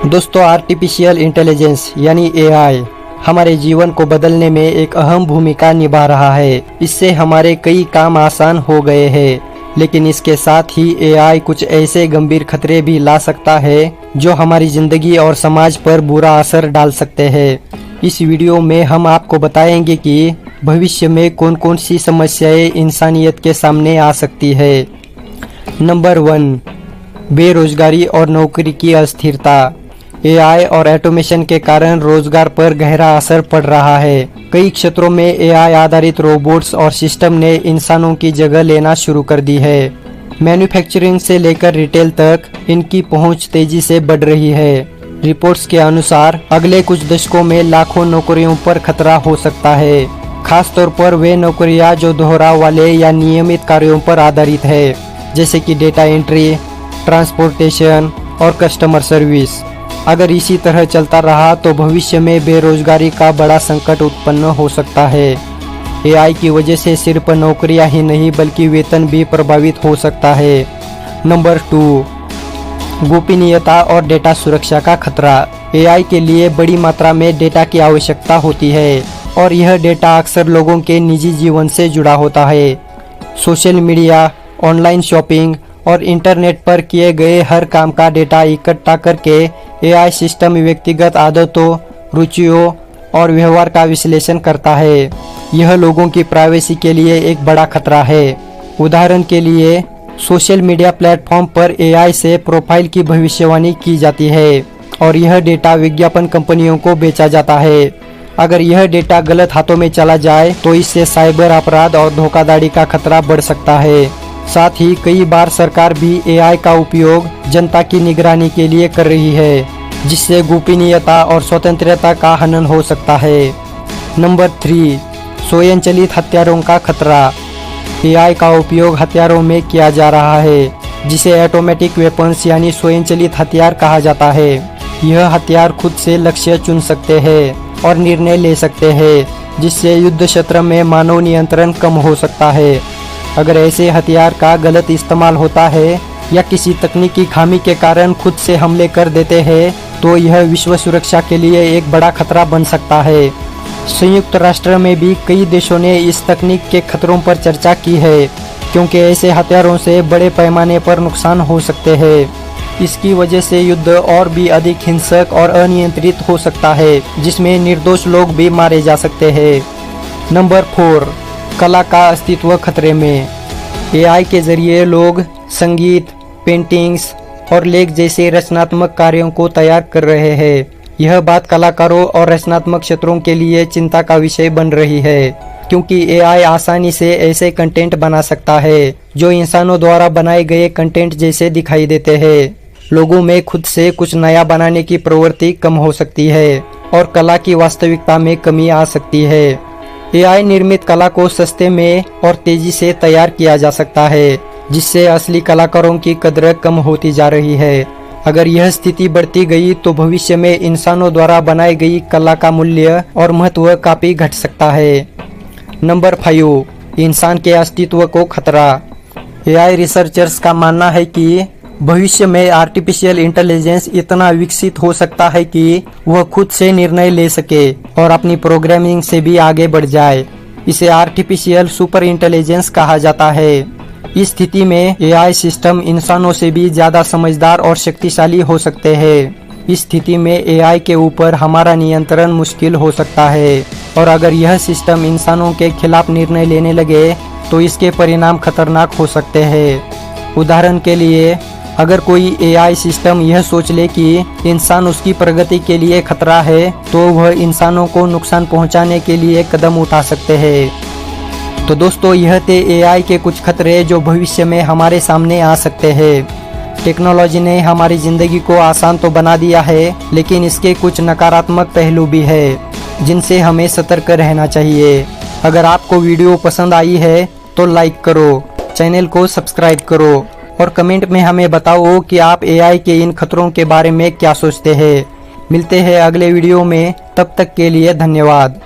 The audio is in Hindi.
दोस्तों, आर्टिफिशियल इंटेलिजेंस यानी एआई हमारे जीवन को बदलने में एक अहम भूमिका निभा रहा है। इससे हमारे कई काम आसान हो गए हैं, लेकिन इसके साथ ही एआई कुछ ऐसे गंभीर खतरे भी ला सकता है जो हमारी जिंदगी और समाज पर बुरा असर डाल सकते हैं। इस वीडियो में हम आपको बताएंगे कि भविष्य में कौन कौन सी समस्याएं इंसानियत के सामने आ सकती है। नंबर 1, बेरोजगारी और नौकरी की अस्थिरता। एआई और ऑटोमेशन के कारण रोजगार पर गहरा असर पड़ रहा है। कई क्षेत्रों में एआई आधारित रोबोट्स और सिस्टम ने इंसानों की जगह लेना शुरू कर दी है। मैन्युफैक्चरिंग से लेकर रिटेल तक इनकी पहुंच तेजी से बढ़ रही है। रिपोर्ट्स के अनुसार अगले कुछ दशकों में लाखों नौकरियों पर खतरा हो सकता है, खासतौर पर वे नौकरियां जो दोहराव वाले या नियमित कार्यों पर आधारित है, जैसे कि डेटा एंट्री, ट्रांसपोर्टेशन और कस्टमर सर्विस। अगर इसी तरह चलता रहा तो भविष्य में बेरोजगारी का बड़ा संकट उत्पन्न हो सकता है। एआई की वजह से सिर्फ नौकरियां ही नहीं बल्कि वेतन भी प्रभावित हो सकता है। नंबर 2, गोपनीयता और डेटा सुरक्षा का खतरा। एआई के लिए बड़ी मात्रा में डेटा की आवश्यकता होती है और यह डेटा अक्सर लोगों के निजी जीवन से जुड़ा होता है। सोशल मीडिया, ऑनलाइन शॉपिंग और इंटरनेट पर किए गए हर काम का डेटा इकट्ठा करके एआई सिस्टम व्यक्तिगत आदतों, रुचियों और व्यवहार का विश्लेषण करता है। यह लोगों की प्राइवेसी के लिए एक बड़ा खतरा है। उदाहरण के लिए, सोशल मीडिया प्लेटफॉर्म पर एआई से प्रोफाइल की भविष्यवाणी की जाती है और यह डेटा विज्ञापन कंपनियों को बेचा जाता है। अगर यह डेटा गलत हाथों में चला जाए तो इससे साइबर अपराध और धोखाधड़ी का खतरा बढ़ सकता है। साथ ही कई बार सरकार भी एआई का उपयोग जनता की निगरानी के लिए कर रही है, जिससे गोपनीयता और स्वतंत्रता का हनन हो सकता है। नंबर 3, स्वयंचलित हथियारों का खतरा। एआई का उपयोग हथियारों में किया जा रहा है, जिसे ऑटोमेटिक वेपन्स यानी स्वयंचलित हथियार कहा जाता है। यह हथियार खुद से लक्ष्य चुन सकते हैं और निर्णय ले सकते हैं, जिससे युद्ध क्षेत्र में मानव नियंत्रण कम हो सकता है। अगर ऐसे हथियार का गलत इस्तेमाल होता है या किसी तकनीकी खामी के कारण खुद से हमले कर देते हैं तो यह विश्व सुरक्षा के लिए एक बड़ा खतरा बन सकता है। संयुक्त राष्ट्र में भी कई देशों ने इस तकनीक के खतरों पर चर्चा की है, क्योंकि ऐसे हथियारों से बड़े पैमाने पर नुकसान हो सकते हैं। इसकी वजह से युद्ध और भी अधिक हिंसक और अनियंत्रित हो सकता है, जिसमें निर्दोष लोग भी मारे जा सकते हैं। नंबर 4, कला का अस्तित्व खतरे में। एआई के जरिए लोग संगीत, पेंटिंग्स और लेख जैसे रचनात्मक कार्यों को तैयार कर रहे हैं। यह बात कलाकारों और रचनात्मक क्षेत्रों के लिए चिंता का विषय बन रही है, क्योंकि एआई आसानी से ऐसे कंटेंट बना सकता है जो इंसानों द्वारा बनाए गए कंटेंट जैसे दिखाई देते हैं। लोगों में खुद से कुछ नया बनाने की प्रवृत्ति कम हो सकती है और कला की वास्तविकता में कमी आ सकती है। एआई निर्मित कला को सस्ते में और तेजी से तैयार किया जा सकता है, जिससे असली कलाकारों की कदर कम होती जा रही है। अगर यह स्थिति बढ़ती गई तो भविष्य में इंसानों द्वारा बनाई गई कला का मूल्य और महत्व काफी घट सकता है। नंबर 5, इंसान के अस्तित्व को खतरा। एआई रिसर्चर्स का मानना है कि भविष्य में आर्टिफिशियल इंटेलिजेंस इतना विकसित हो सकता है कि वह खुद से निर्णय ले सके और अपनी प्रोग्रामिंग से भी आगे बढ़ जाए। इसे आर्टिफिशियल सुपर इंटेलिजेंस कहा जाता है। इस स्थिति में एआई सिस्टम इंसानों से भी ज्यादा समझदार और शक्तिशाली हो सकते हैं। इस स्थिति में एआई के ऊपर हमारा नियंत्रण मुश्किल हो सकता है और अगर यह सिस्टम इंसानों के खिलाफ निर्णय लेने लगे तो इसके परिणाम खतरनाक हो सकते हैं। उदाहरण के लिए, अगर कोई एआई सिस्टम यह सोच ले कि इंसान उसकी प्रगति के लिए खतरा है तो वह इंसानों को नुकसान पहुंचाने के लिए कदम उठा सकते हैं। तो दोस्तों, यह थे एआई के कुछ खतरे जो भविष्य में हमारे सामने आ सकते हैं। टेक्नोलॉजी ने हमारी जिंदगी को आसान तो बना दिया है, लेकिन इसके कुछ नकारात्मक पहलू भी है, जिनसे हमें सतर्क रहना चाहिए। अगर आपको वीडियो पसंद आई है तो लाइक करो, चैनल को सब्सक्राइब करो और कमेंट में हमें बताओ कि आप एआई के इन खतरों के बारे में क्या सोचते हैं। मिलते हैं अगले वीडियो में, तब तक के लिए धन्यवाद।